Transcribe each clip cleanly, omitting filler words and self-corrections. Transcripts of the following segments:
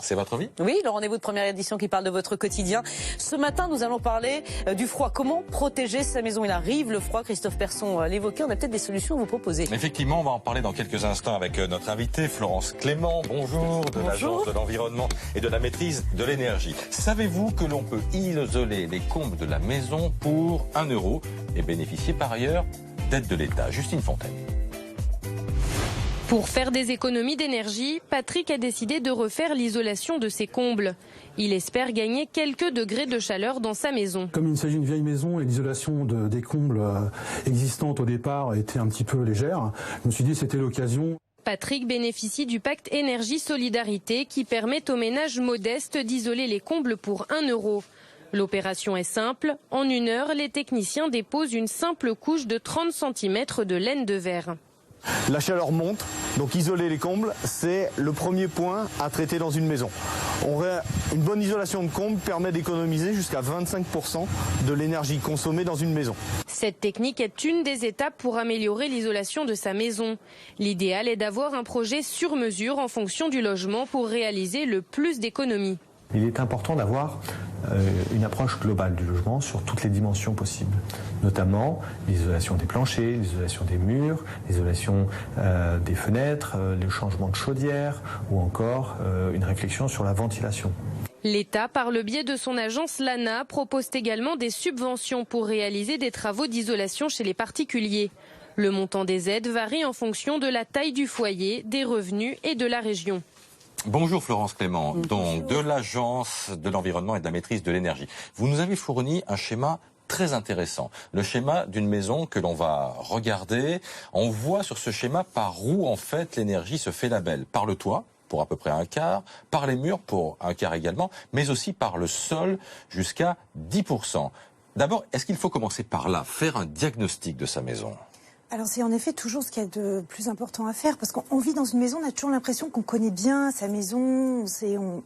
C'est votre vie? Oui, le rendez-vous de première édition qui parle de votre quotidien. Ce matin, nous allons parler du froid. Comment protéger sa maison? Il arrive le froid, Christophe Persson l'évoquait. On a peut-être des solutions à vous proposer. Effectivement, on va en parler dans quelques instants avec notre invitée Florence Clément. Bonjour, de l'Agence de l'environnement et de la maîtrise de l'énergie. Savez-vous que l'on peut isoler les combles de la maison pour 1 € et bénéficier par ailleurs d'aide de l'État? Justine Fontaine. Pour faire des économies d'énergie, Patrick a décidé de refaire l'isolation de ses combles. Il espère gagner quelques degrés de chaleur dans sa maison. Comme il s'agit d'une vieille maison et l'isolation des combles existantes au départ était un petit peu légère, je me suis dit que c'était l'occasion. Patrick bénéficie du pacte énergie-solidarité qui permet aux ménages modestes d'isoler les combles pour 1 €. L'opération est simple. En 1 heure, les techniciens déposent une simple couche de 30 cm de laine de verre. La chaleur monte, donc isoler les combles, c'est le premier point à traiter dans une maison. Une bonne isolation de combles permet d'économiser jusqu'à 25% de l'énergie consommée dans une maison. Cette technique est une des étapes pour améliorer l'isolation de sa maison. L'idéal est d'avoir un projet sur mesure en fonction du logement pour réaliser le plus d'économies. Il est important d'avoir une approche globale du logement sur toutes les dimensions possibles, notamment l'isolation des planchers, l'isolation des murs, l'isolation des fenêtres, le changement de chaudière ou encore une réflexion sur la ventilation. L'État, par le biais de son agence l'ANA, propose également des subventions pour réaliser des travaux d'isolation chez les particuliers. Le montant des aides varie en fonction de la taille du foyer, des revenus et de la région. Bonjour Florence Clément, donc de l'Agence de l'environnement et de la maîtrise de l'énergie. Vous nous avez fourni un schéma très intéressant, le schéma d'une maison que l'on va regarder. On voit sur ce schéma par où en fait l'énergie se fait la belle, par le toit pour à peu près 1/4, par les murs pour 1/4 également, mais aussi par le sol jusqu'à 10%. D'abord, est-ce qu'il faut commencer par là, faire un diagnostic de sa maison ? Alors c'est en effet toujours ce qu'il y a de plus important à faire, parce qu'on vit dans une maison, on a toujours l'impression qu'on connaît bien sa maison.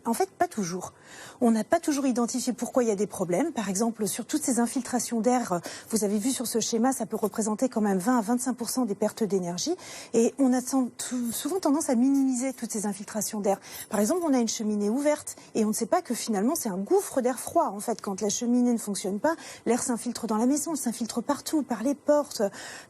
En fait, pas toujours. On n'a pas toujours identifié pourquoi il y a des problèmes. Par exemple, sur toutes ces infiltrations d'air, vous avez vu sur ce schéma, ça peut représenter quand même 20 à 25% des pertes d'énergie. Et on a souvent tendance à minimiser toutes ces infiltrations d'air. Par exemple, on a une cheminée ouverte et on ne sait pas que finalement c'est un gouffre d'air froid. En fait, quand la cheminée ne fonctionne pas, l'air s'infiltre dans la maison, il s'infiltre partout, par les portes,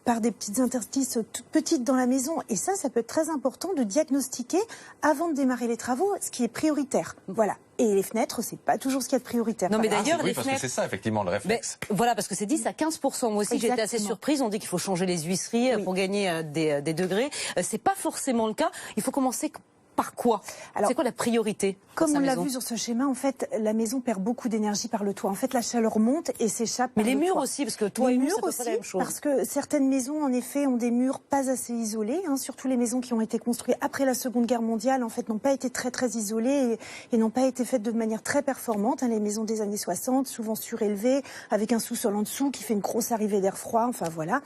par des petites interstices toutes petites dans la maison. Et ça peut être très important de diagnostiquer avant de démarrer les travaux, ce qui est prioritaire. Voilà. Et les fenêtres, c'est pas toujours ce qu'il y a de prioritaire. Non, mais d'ailleurs, oui, parce que c'est ça, effectivement, le réflexe. Mais, voilà, parce que c'est 10 à 15%. Moi aussi, j'étais assez surprise. On dit qu'il faut changer les huisseries pour gagner des degrés. C'est pas forcément le cas. Il faut commencer par quoi? C'est quoi la priorité? Comme on l'a vu sur ce schéma, en fait, la maison perd beaucoup d'énergie par le toit. En fait, la chaleur monte et s'échappe. Mais les murs aussi, parce que toit et murs, c'est pas la même chose. Parce que certaines maisons, en effet, ont des murs pas assez isolés. Surtout les maisons qui ont été construites après la Seconde Guerre mondiale, en fait, n'ont pas été très isolées et n'ont pas été faites de manière très performante. Les maisons des années 60, souvent surélevées, avec un sous-sol en dessous qui fait une grosse arrivée d'air froid. Enfin voilà.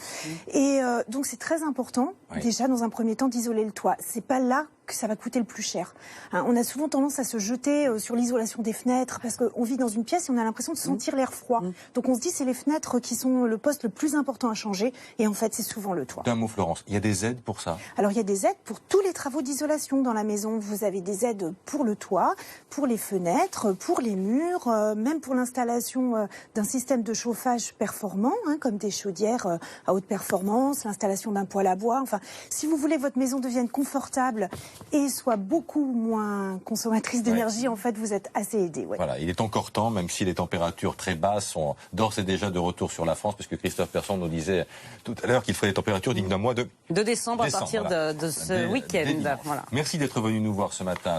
Et donc c'est très important, déjà dans un premier temps, d'isoler le toit. C'est pas là que ça va coûter le plus cher. On a souvent tendance à se jeter sur l'isolation des fenêtres parce qu'on vit dans une pièce et on a l'impression de sentir l'air froid. Donc on se dit c'est les fenêtres qui sont le poste le plus important à changer et en fait c'est souvent le toit. D'un mot Florence, il y a des aides pour ça? Alors il y a des aides pour tous les travaux d'isolation dans la maison. Vous avez des aides pour le toit, pour les fenêtres, pour les murs, même pour l'installation d'un système de chauffage performant, comme des chaudières à haute performance, l'installation d'un poêle à bois. Enfin, si vous voulez que votre maison devienne confortable et soit beaucoup moins consommatrice d'énergie, en fait, vous êtes assez aidé. Voilà, il est encore temps, même si les températures très basses sont d'ores et déjà de retour sur la France, puisque Christophe Persson nous disait tout à l'heure qu'il ferait des températures dignes d'un mois de décembre à partir de ce week-end. Voilà. Merci d'être venu nous voir ce matin.